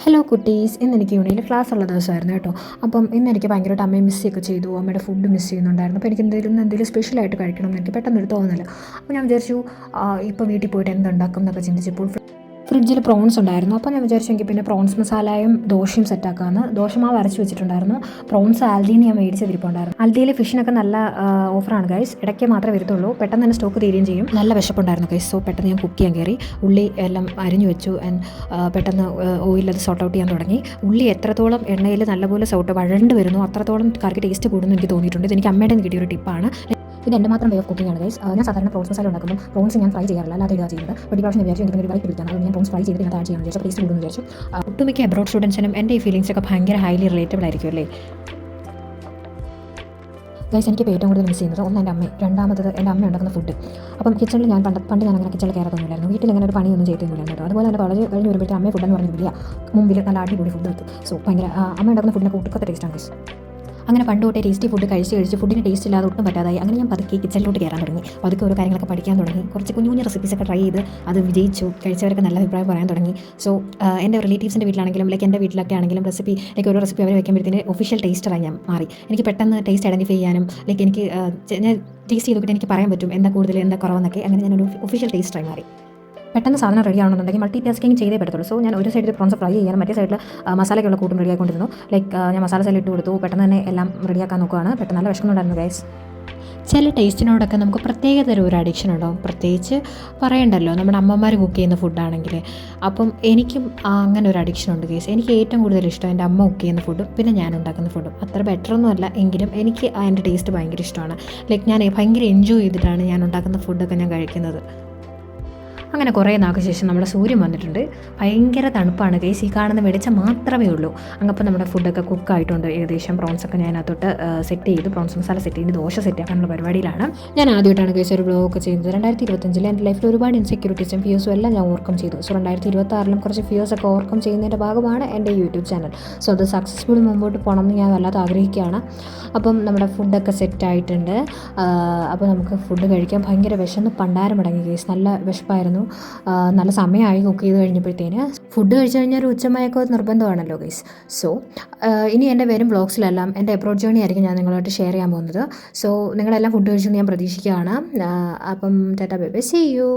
Hello കുട്ടീസ്, ഇന്നെനിക്ക് യൂണിയിൽ class ഉള്ള ദിവസമായിരുന്നു കേട്ടോ. അപ്പം ഇന്നെനിക്ക് ഭയങ്കരമായിട്ട് അമ്മയെ മിസ്സൊക്കെ ചെയ്തു. അമ്മയുടെ ഫുഡ് മിസ് ചെയ്യുന്നുണ്ടായിരുന്നു. അപ്പോൾ എനിക്ക് എന്തെങ്കിലും സ്പെഷ്യലായിട്ട് കഴിക്കണം എന്ന് എനിക്ക് പെട്ടെന്നൊരു തോന്നല്. അപ്പോൾ ഞാൻ വിചാരിച്ചു ഇപ്പോൾ വീട്ടിൽ പോയിട്ട് എന്തുണ്ടാക്കും എന്നൊക്കെ ചിന്തിച്ചപ്പോൾ ഫ്രിഡ്ജിൽ പ്രോൺസ് ഉണ്ടായിരുന്നു. അപ്പോൾ ഞാൻ വിചാരിച്ചെങ്കിൽ പിന്നെ പ്രോൺസ് മസാലയും ദോശയും സെറ്റാക്കാമെന്ന്. ദോശമാവ് അരച്ച് വെച്ചിട്ടുണ്ടായിരുന്നു. പ്രോൺസ് ആൽദിന്ന് ഞാൻ മേടിച്ചതിരിപ്പുണ്ടായിരുന്നു. ആൽദിയിലെ ഫിഷിനൊക്കെ നല്ല ഓഫറാണ് ഗൈസ്. ഇടയ്ക്ക് മാത്രമേ വരത്തുള്ളൂ. പെട്ടെന്ന് തന്നെ സ്റ്റോക്ക് തീരുകയും ചെയ്യും. നല്ല വിശപ്പുണ്ടായിരുന്നു ഗൈസ്. സോ പെട്ടെന്ന് ഞാൻ കുക്ക് ചെയ്യാൻ കയറി. ഉള്ളി എല്ലാം അരിഞ്ഞു വെച്ചു. പെട്ടെന്ന് ഓയിൽ അത് സോർട്ട് ഔട്ട് ചെയ്യാൻ തുടങ്ങി. ഉള്ളി എത്രത്തോളം എണ്ണയിൽ നല്ലപോലെ വഴണ്ട് വരുന്നു അത്രത്തോളം കറിക്ക് ടേസ്റ്റ് കൂടുന്നു എനിക്ക് തോന്നിയിട്ടുണ്ട്. ഇതെനിക്ക് അമ്മയുടെ നിന്ന് കിട്ടിയൊരു ടിപ്പാണ്. ഇത് എൻ്റെ മാത്രം വേ ഓഫ് കുക്കിംഗ് ആണ് ഗൈസ്. ഞാൻ സാധാരണ പ്രോൺസ് മസാല ഉണ്ടാക്കുമ്പോൾ പ്രോൺസ് ഞാൻ ഫ്രൈ ചെയ്യാറില്ല, അല്ലാതെ ഇതാണ് ചെയ്യുന്നത്. ഒരു പ്രാവശ്യം വിചാരിച്ചു എന്തെങ്കിലും ഒരു വൈറ്റ് പിടിക്കണം, അത് ഞാൻ പ്രോൺസ് ഫ്രൈ ചെയ്ത് ആഡ് ചെയ്യാൻ വിചാരിച്ചു. ടേസ്റ്റ് കൂടുന്നു വിചാരിച്ചു. ഒട്ടുമിക്ക അബ്രോഡ് സ്റ്റുഡൻസിനും എൻ്റെ ഈ ഫീലിംഗ്സ് ഒക്കെ ഭയങ്കര ഹൈലി റിലേറ്റബിൾ ആയിരിക്കും അല്ലേ ഗൈസ്. എനിക്ക് ഏറ്റവും കൂടുതൽ മിസ് ചെയ്യുന്നത് ഒന്ന് എൻ്റെ അമ്മ, രണ്ടാമത്തത് എൻ്റെ അമ്മ ഉണ്ടാക്കുന്ന ഫുഡ്. അപ്പം കിച്ചണിൽ ഞാൻ പണ്ട് ഞാൻ അങ്ങനെ കിച്ചണിൽ കയറത്തൊന്നുമില്ലായിരുന്നു. വീട്ടിൽ അങ്ങനെ ഒരു പണിയൊന്നും ചെയ്തൊന്നുമില്ലായിരുന്നു കേട്ടോ. അതുപോലെ തന്നെ കോളേജ് കഴിഞ്ഞ് വരുമ്പോഴത്തെ അമ്മയെ ഫുഡ് എന്ന് പറഞ്ഞില്ല, മുമ്പിൽ നല്ല അടിപൊളി ഫുഡ് വെക്കും. സോ ഭയങ്കര അമ്മ ഉണ്ടാക്കുന്ന ഫുഡിനൊക്കെ ഒട്ടുക്കത്തെ ടേസ്റ്റാണ് ഗൈസ്. അങ്ങനെ പണ്ട് തൊട്ടേ ടേസ്റ്റി ഫുഡ് കഴിച്ച് ഫുഡിന് ടേസ്റ്റ് ഇല്ലാതെ ഒട്ടും പറ്റാതായി. അങ്ങനെ ഞാൻ പതുക്കെ കിച്ചണിലോട്ട് കയറാൻ തുടങ്ങി. പതുക്കെ ഓരോ കാര്യങ്ങളൊക്കെ പഠിക്കാൻ തുടങ്ങി. കുറച്ച് കുഞ്ഞു റെസിപ്പീസൊക്കെ ട്രൈ ചെയ്ത് അത് വിജയിച്ചു. കഴിച്ചവരൊക്കെ നല്ല അഭിപ്രായം പറയാൻ തുടങ്ങി. സോ എൻ്റെ റിലേറ്റീവ്സിൻ്റെ വീട്ടിലാണെങ്കിലും എൻ്റെ വീട്ടിലൊക്കെ ആണെങ്കിലും ഓരോ റെസിപ്പി അവർ വയ്ക്കുമ്പോഴത്തേന് ഒഫീഷ്യൽ ടേസ്റ്ററായി ഞാൻ മാറി. എനിക്ക് പെട്ടെന്ന് ടേസ്റ്റ് ഐഡൻറ്റിഫൈ ചെയ്യാനും എനിക്ക് ഞാൻ ടേസ്റ്റ് ചെയ്തിട്ട് എനിക്ക് പറയാൻ പറ്റും എന്താ കൂടുതൽ എന്താ കുറവെന്നൊക്കെ. അങ്ങനെ ഞാനൊരു ഒഫീഷ്യൽ ടേസ്റ്ററായി മാറി. പെട്ടെന്ന് സാധനം റെഡി ആണെന്നുണ്ടെങ്കിൽ മൾട്ടി ടാസ്കിങ് ചെയ്തേ പറ്റത്തുള്ളൂ. സോ ഞാൻ ഒരു സൈഡിൽ പ്രോൺസ് ഫ്രൈ ചെയ്യാനും മറ്റേ സൈഡിൽ മസാലയ്ക്കുള്ള കൂട്ടും റെഡിയായിക്കൊണ്ടിരുന്നു. ഞാൻ മസാല സൈഡിൽ ഇട്ട് കൊടുത്തു. പെട്ടെന്ന് തന്നെ എല്ലാം റെഡിയാക്കാൻ നോക്കുകയാണ്. പെട്ടെന്ന് നല്ല വിഷമമുണ്ടായിരുന്നു ഗൈസ്. ചില ടേസ്റ്റിനോടൊക്കെ നമുക്ക് പ്രത്യേകതരം ഒരു അഡിക്ഷൻ ഉണ്ടാവും. പ്രത്യേകിച്ച് പറയണ്ടല്ലോ, നമ്മുടെ അമ്മമാർ കുക്ക് ചെയ്യുന്ന ഫുഡാണെങ്കിൽ. അപ്പം എനിക്കും അങ്ങനെ ഒരു അഡിക്ഷൻ ഉണ്ട് ഗൈസ്. എനിക്ക് ഏറ്റവും കൂടുതൽ ഇഷ്ടം എൻ്റെ അമ്മ കുക്ക് ചെയ്യുന്ന ഫുഡും പിന്നെ ഞാൻ ഉണ്ടാക്കുന്ന ഫുഡും. അത്ര ബെറ്ററൊന്നും അല്ല എങ്കിലും എനിക്ക് അതിൻ്റെ ടേസ്റ്റ് ഭയങ്കര ഇഷ്ടമാണ്. ഞാൻ ഭയങ്കര എൻജോയ് ചെയ്തിട്ടാണ് ഞാൻ ഉണ്ടാക്കുന്ന ഫുഡൊക്കെ ഞാൻ കഴിക്കുന്നത്. അങ്ങനെ കുറേ നാൾക്ക് ശേഷം നമ്മുടെ സൂര്യൻ വന്നിട്ടുണ്ട്. ഭയങ്കര തണുപ്പാണ് ഗൈസ്. ഈ കാണുന്ന വെളിച്ചം മാത്രമേ ഉള്ളൂ. അങ്ങപ്പം നമ്മുടെ ഫുഡൊക്കെ കുക്കായിട്ടുണ്ട് ഏകദേശം. പ്രോൺസൊക്കെ ഞാൻ അതിനകത്തോട്ട് സെറ്റ് ചെയ്തു. പ്രോൺസ് മസാല സെറ്റ് ചെയ്ത് ദോശ സെറ്റ് ആക്കാനുള്ള പരിപാടിയിലാണ്. ഞാൻ ആദ്യമായിട്ടാണ് ഗൈസ് ഒരു വ്ലോഗ് ചെയ്യുന്നത്. 2025 എൻ്റെ ലൈഫിൽ ഒരുപാട് ഇൻസെക്യൂരിറ്റീസും ഫിയേഴ്സും എല്ലാം ഞാൻ ഓവർകം ചെയ്തു. സോ 2026 കുറച്ച് ഫിയേഴ്സൊക്കെ ഓവർകം ചെയ്യുന്നതിൻ്റെ ഭാഗമാണ് എൻ്റെ യൂട്യൂബ് ചാനൽ. സോ അത് സക്സസ്ഫുള്ളി മുമ്പോട്ട് പോകണം എന്ന് ഞാൻ വല്ലാതെ ആഗ്രഹിക്കുകയാണ്. അപ്പം നമ്മുടെ ഫുഡൊക്കെ സെറ്റായിട്ടുണ്ട്. അപ്പോൾ നമുക്ക് ഫുഡ് കഴിക്കാൻ ഭയങ്കര വിശന്ന് പണ്ടാരം അടങ്ങി ഗൈസ്. നല്ല വിശപ്പായിരുന്നു. നല്ല സമയമായി കുക്ക് ചെയ്ത് കഴിഞ്ഞപ്പോഴത്തേന്. ഫുഡ് കഴിച്ച് കഴിഞ്ഞാൽ ഒരു ഉച്ചമയൊക്കെ നിർബന്ധമാണല്ലോ ഗൈസ്. സോ ഇനി എൻ്റെ വരും വ്ളോഗ്സിലെല്ലാം എൻ്റെ അബ്രോഡ് ജേർണി ആയിരിക്കും ഞാൻ നിങ്ങളായിട്ട് ഷെയർ ചെയ്യാൻ പോകുന്നത്. സോ നിങ്ങളെല്ലാം ഫുഡ് കഴിച്ചെന്ന് ഞാൻ പ്രതീക്ഷിക്കുകയാണ്. അപ്പം tata bye bye, see U.